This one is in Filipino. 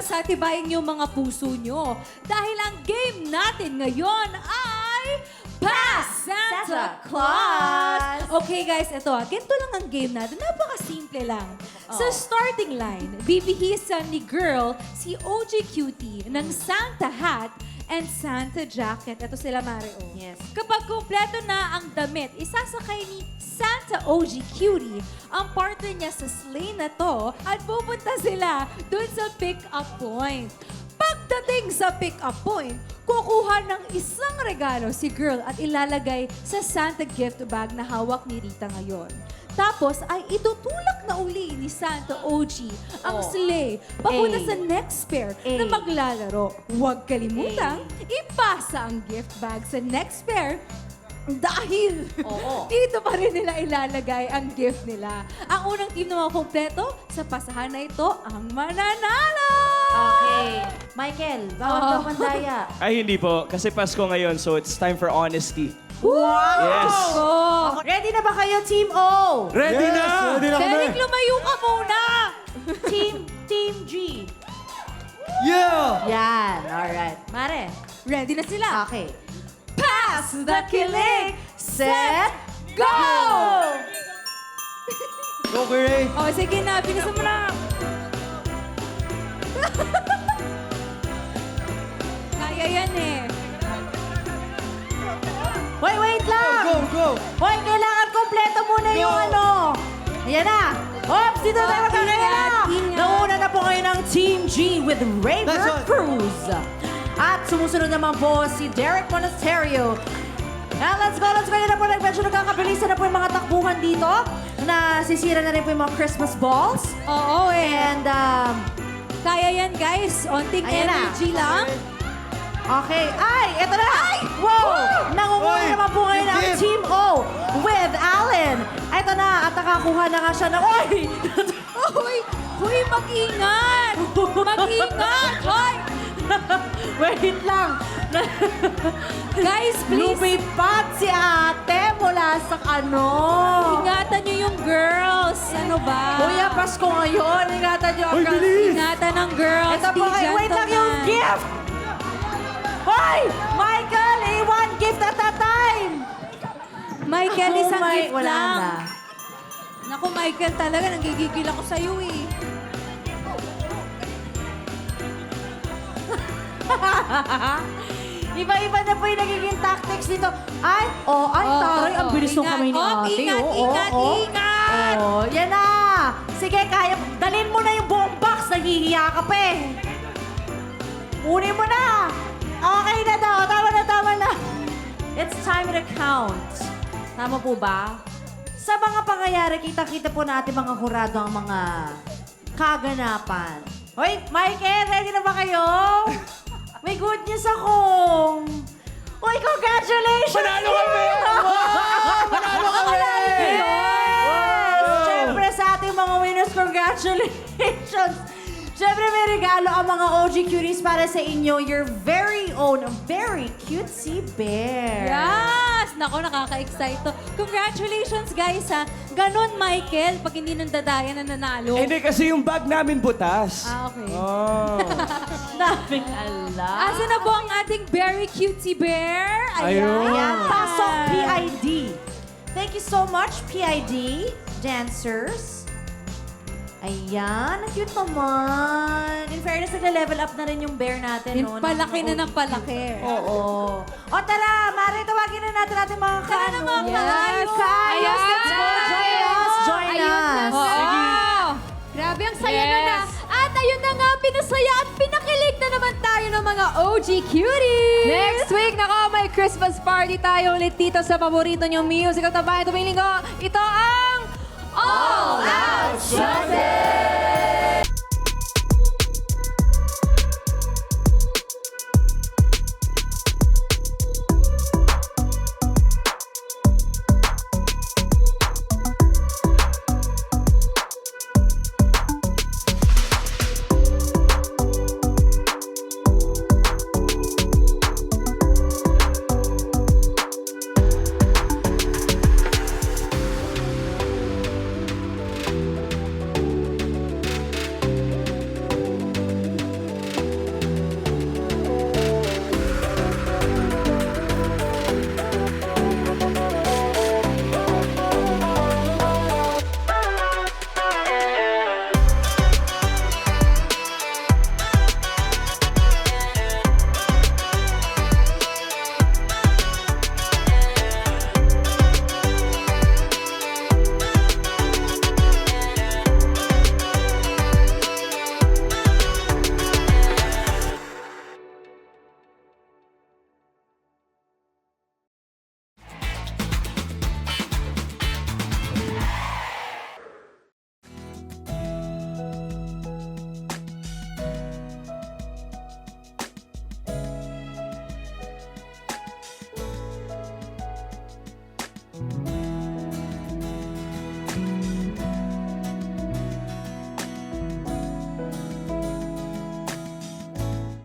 sa tibayin yung mga puso nyo. Dahil ang game natin ngayon ay Pass Santa Claus! Okay guys, ito ganito lang ang game natin. Napaka-simple lang. Sa starting line, bibihisan ni girl si OG Cutie ng Santa hat and Santa jacket. Ito sila, Mario. Yes. Kapag kumpleto na ang damit, isasakay ni Santa OG Cutie ang partner niya sa sleigh na to at pupunta sila dun sa pick-up point. Pagdating sa pick-up point, kukuha ng isang regalo si girl at ilalagay sa Santa gift bag na hawak ni Rita ngayon. Tapos ay itutulak na uli ni Santa OG ang sleigh papunta sa next pair na maglalaro. Huwag kalimutang ipasa ang gift bag sa next pair dahil dito pa rin nila ilalagay ang gift nila. Ang unang team na mga kompleto sa pasahan na ito ang mananalo! Okay. Michael, bawal daw mandaya. Ay, hindi po. Kasi Pasko ngayon, so it's time for honesty. Wow! Yes. Oh. Ready na ba kayo, Team O? Ready na! Ready na kami! Derek, lumayo ka muna! Team G. Yeah! Yan, alright. Mare, Ready na sila? okay. Pass The kilig, set, go! Go, Ray! Oh, sige na, bilisan mo na. Kaya yan eh. Wait lang! Go, go! Hoy, kailangan kompleto muna yung ano. Ayan na. Oops, dito tayo magkakaya. ingat. Nauna na po ngayon ang Team G with Raver That's right. Cruz. At sumusunod naman po si Derek Monasterio. Now, let's go. Yan na po. Medyo nagkakabilisan na po yung mga takbuhan dito. Nasisira na rin po yung mga Christmas balls. Oo eh. And, Kaya yan guys. Onting Ayan na. energy lang. okay. Ay, eto na. Wow! Nangunguna Oy! naman po ngayon ang Gift! Team O with Allen. Eto na. At nakakuha na nga siya ng... Oy! Huy, mag-ingat! Mag-ingat! Hoy! Wait lang. Guys, please, Lumipat si ate mula sa ano. ingatan nyo yung girls. Ano ba? Kuya, Pasko ngayon. Ingatan niyo Uy, agad. bilis! Ingatan ng girls. Ito po Be kayo. Wait lang yung gentlemen. gift. Hoy! Michael, one gift at a time. Michael, isang Oh my- gift wala lang. na. Naku, Michael, talaga nagigigil ako sa'yo eh. Iba-iba na po yung nagiging tactics dito. Ay, taray, ang bilis ng Ingat. kamay ni ate. Ingat, ingat, ingat! Oh, yan na. Sige, kaya, dalhin mo na yung buong box. Nahihiya ka pa eh. Kunin mo na. Okay na daw. Tama na. It's time to count. Tama po ba? Sa mga pangyayari, kita-kita po natin mga hurado ang mga kaganapan. Hoy, Michael, ready na ba kayo? May good news ako. Uy, congratulations! Panalo kami! Panalo kami! Yes! Siyempre sa ating mga winners, congratulations! Siyempre may regalo ang mga OG Cuties para sa inyo. Your very own, very cutesy bear. Yes! Naku, nakaka-excite to. Congratulations, guys, ha. Ganon, Michael, pag hindi nandadaya na nanalo. Eh, hindi kasi yung bag namin butas. Okay. Oh. Naming alam. Asa na po ang ating very cutesy bear? Ayun. Ayan, pasok PID. Thank you so much, PID dancers. Ayan, ang cute naman. In fairness, nagle-level up na rin yung bear natin, no? Palaki na ng palaki. Oo. O tara, Mari, tawagin na natin ating mga Tara na, mga Yes. kaayos. Kaayos, let's go. Join us. Join Ayun na. us. Oo. Grabe, ang saya Yes. nun ah. At ayun na nga, pinasaya at pinakilig na naman tayo ng mga OG cuties. Next week, nako, may Christmas party tayo ulit dito sa paborito niyong musical na bahay tuwing linggo. Ito